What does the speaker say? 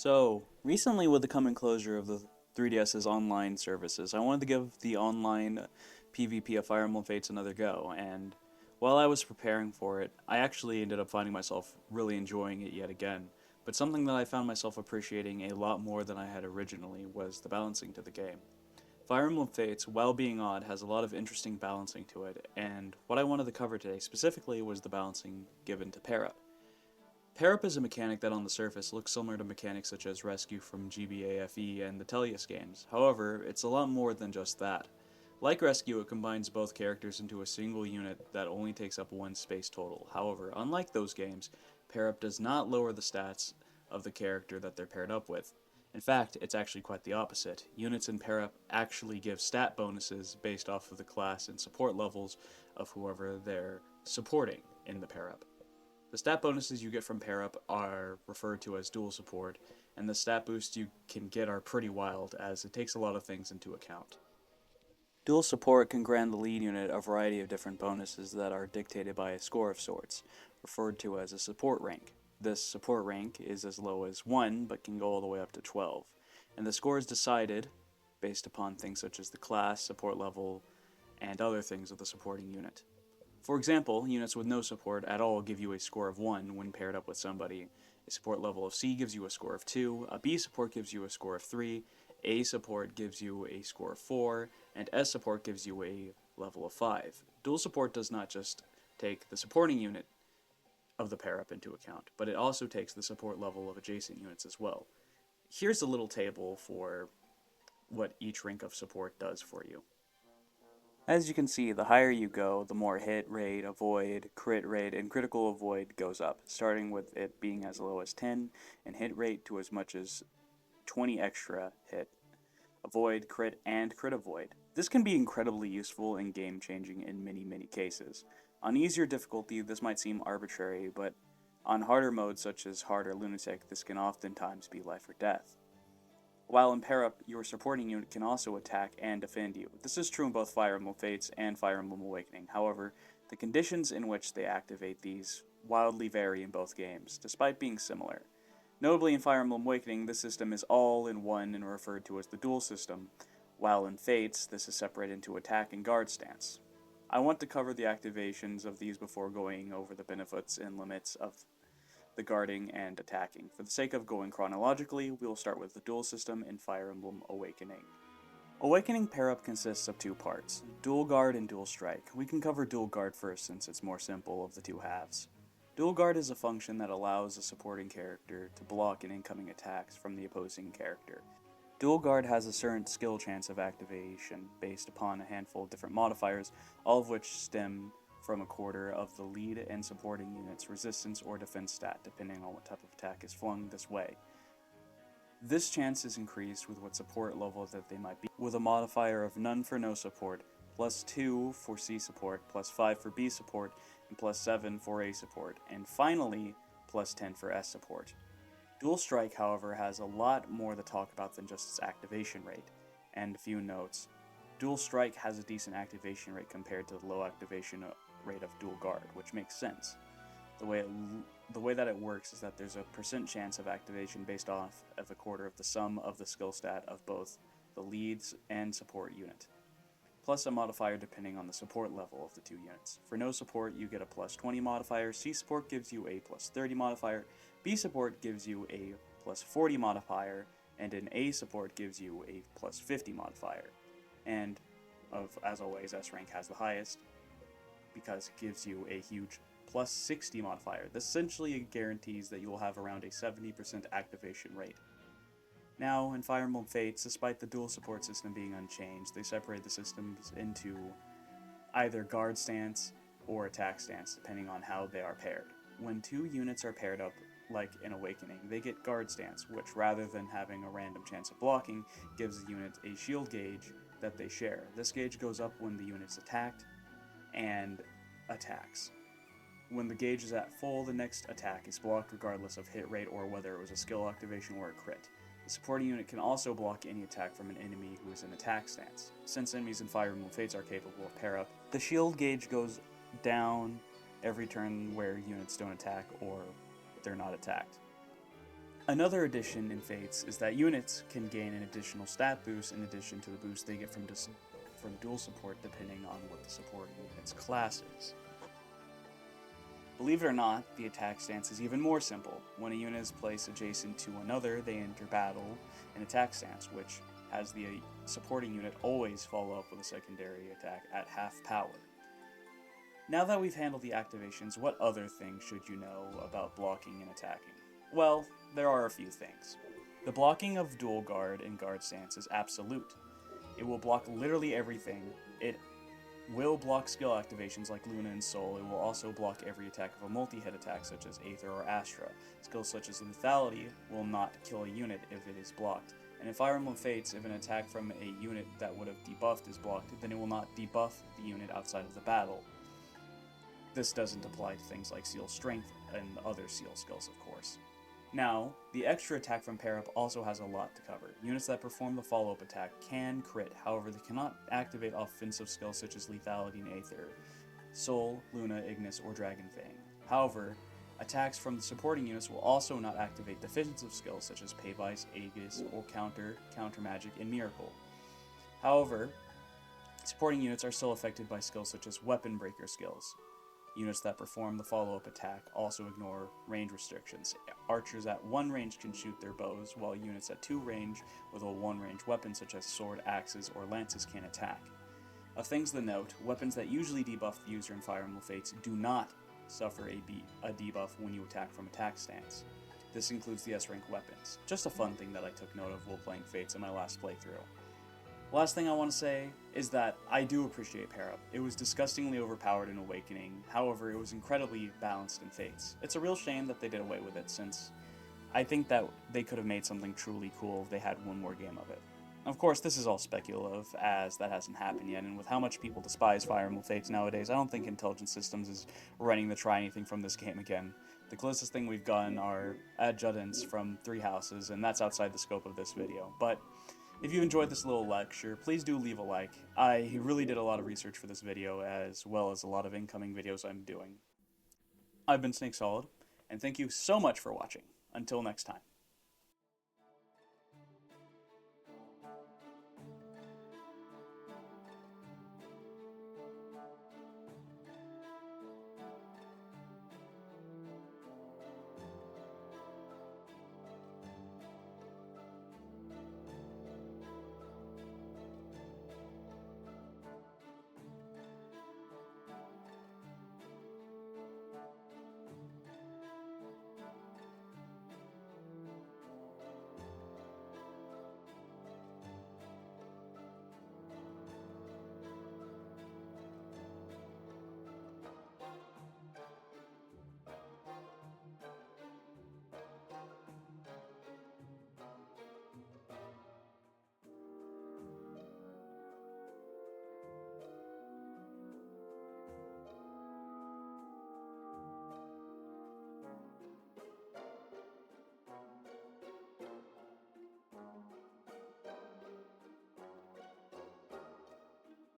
So, recently with the coming closure of the 3DS's online services, I wanted to give the online PvP of Fire Emblem Fates another go, and while I was preparing for it, I actually ended up finding myself really enjoying it yet again. But something that I found myself appreciating a lot more than I had originally was the balancing to the game. Fire Emblem Fates, while being odd, has a lot of interesting balancing to it, and what I wanted to cover today specifically was the balancing given to pair-up. Pair-up is a mechanic that on the surface looks similar to mechanics such as Rescue from GBAFE and the Tellius games. However, it's a lot more than just that. Like Rescue, it combines both characters into a single unit that only takes up one space total. However, unlike those games, pair-up does not lower the stats of the character that they're paired up with. In fact, it's actually quite the opposite. Units in pair-up actually give stat bonuses based off of the class and support levels of whoever they're supporting in the pair-up. The stat bonuses you get from pair up are referred to as dual support, and the stat boosts you can get are pretty wild, as it takes a lot of things into account. Dual support can grant the lead unit a variety of different bonuses that are dictated by a score of sorts, referred to as a support rank. This support rank is as low as 1, but can go all the way up to 12, and the score is decided based upon things such as the class, support level, and other things of the supporting unit. For example, units with no support at all give you a score of 1 when paired up with somebody. A support level of C gives you a score of 2, a B support gives you a score of 3, A support gives you a score of 4, and S support gives you a level of 5. Dual support does not just take the supporting unit of the pair up into account, but it also takes the support level of adjacent units as well. Here's a little table for what each rank of support does for you. As you can see, the higher you go, the more hit rate, avoid, crit rate, and critical avoid goes up, starting with it being as low as 10, and hit rate to as much as 20 extra hit, avoid, crit, and crit avoid. This can be incredibly useful and game-changing in many cases. On easier difficulty, this might seem arbitrary, but on harder modes such as Hard or Lunatic, this can oftentimes be life or death. While in pair-up, your supporting unit can also attack and defend you. This is true in both Fire Emblem Fates and Fire Emblem Awakening. However, the conditions in which they activate these wildly vary in both games, despite being similar. Notably in Fire Emblem Awakening, the system is all in one and referred to as the dual system, while in Fates, this is separated into attack and guard stance. I want to cover the activations of these before going over the benefits and limits of the guarding and attacking. For the sake of going chronologically, we will start with the dual system in Fire Emblem Awakening. Awakening pair-up consists of two parts, Dual Guard and Dual Strike. We can cover Dual Guard first since it's more simple of the two halves. Dual Guard is a function that allows a supporting character to block an incoming attacks from the opposing character. Dual Guard has a certain skill chance of activation based upon a handful of different modifiers, all of which stem from a quarter of the lead and supporting unit's resistance or defense stat, depending on what type of attack is flung this way. This chance is increased with what support level that they might be, with a modifier of none for no support, plus 2 for C support, plus 5 for B support, and plus 7 for A support, and finally, plus 10 for S support. Dual Strike, however, has a lot more to talk about than just its activation rate, and a few notes. Dual Strike has a decent activation rate compared to the low activation rate of Dual Guard, which makes sense. The way that it works is that there's a percent chance of activation based off of a quarter of the sum of the skill stat of both the leads and support unit, plus a modifier depending on the support level of the two units. For no support, you get a plus 20 modifier, C support gives you a plus 30 modifier, B support gives you a plus 40 modifier, and an A support gives you a plus 50 modifier. And, as always, S rank has the highest, because it gives you a huge plus 60 modifier. This essentially guarantees that you will have around a 70% activation rate. Now, in Fire Emblem Fates, despite the dual support system being unchanged, they separate the systems into either guard stance or attack stance, depending on how they are paired. When two units are paired up, like in Awakening, they get guard stance, which rather than having a random chance of blocking, gives the unit a shield gauge that they share. This gauge goes up when the unit's attacked and attacks. When the gauge is at full, the next attack is blocked regardless of hit rate or whether it was a skill activation or a crit. The supporting unit can also block any attack from an enemy who is in attack stance. Since enemies in Fire Emblem Fates are capable of pair-up, the shield gauge goes down every turn where units don't attack or they're not attacked. Another addition in Fates is that units can gain an additional stat boost in addition to the boost they get from dual support depending on what the supporting unit's class is. Believe it or not, the attack stance is even more simple. When a unit is placed adjacent to another, they enter battle in attack stance, which has the supporting unit always follow up with a secondary attack at half power. Now that we've handled the activations, what other things should you know about blocking and attacking? Well, there are a few things. The blocking of dual guard and guard stance is absolute. It will block literally everything. It will block skill activations like Luna and Soul. It will also block every attack of a multi-hit attack such as Aether or Astra. Skills such as Lethality will not kill a unit if it is blocked. And in Fire Emblem Fates, if an attack from a unit that would have debuffed is blocked, then it will not debuff the unit outside of the battle. This doesn't apply to things like Seal Strength and other Seal skills, of course. Now, the extra attack from Paup also has a lot to cover. Units that perform the follow-up attack can crit, however they cannot activate offensive skills such as Lethality and Aether, Soul, Luna, Ignis, or Dragon Fang. However, attacks from the supporting units will also not activate defensive skills such as Payvice, Aegis, or Counter Magic, and Miracle. However, supporting units are still affected by skills such as Weapon Breaker skills. Units that perform the follow-up attack also ignore range restrictions. Archers at 1 range can shoot their bows, while units at 2 range with a 1 range weapon such as sword, axes, or lances can attack. Of things to note, weapons that usually debuff the user in Fire Emblem Fates do not suffer a debuff when you attack from attack stance. This includes the S-rank weapons. Just a fun thing that I took note of while playing Fates in my last playthrough. Last thing I want to say is that I do appreciate Paup. It was disgustingly overpowered in Awakening, however it was incredibly balanced in Fates. It's a real shame that they did away with it, since I think that they could have made something truly cool if they had one more game of it. Of course, this is all speculative, as that hasn't happened yet, and with how much people despise Fire Emblem Fates nowadays, I don't think Intelligent Systems is ready to try anything from this game again. The closest thing we've gotten are adjutants from 3 houses, and that's outside the scope of this video. But if you enjoyed this little lecture, please do leave a like. I really did a lot of research for this video, as well as a lot of incoming videos I'm doing. I've been Snake Solid, and thank you so much for watching. Until next time.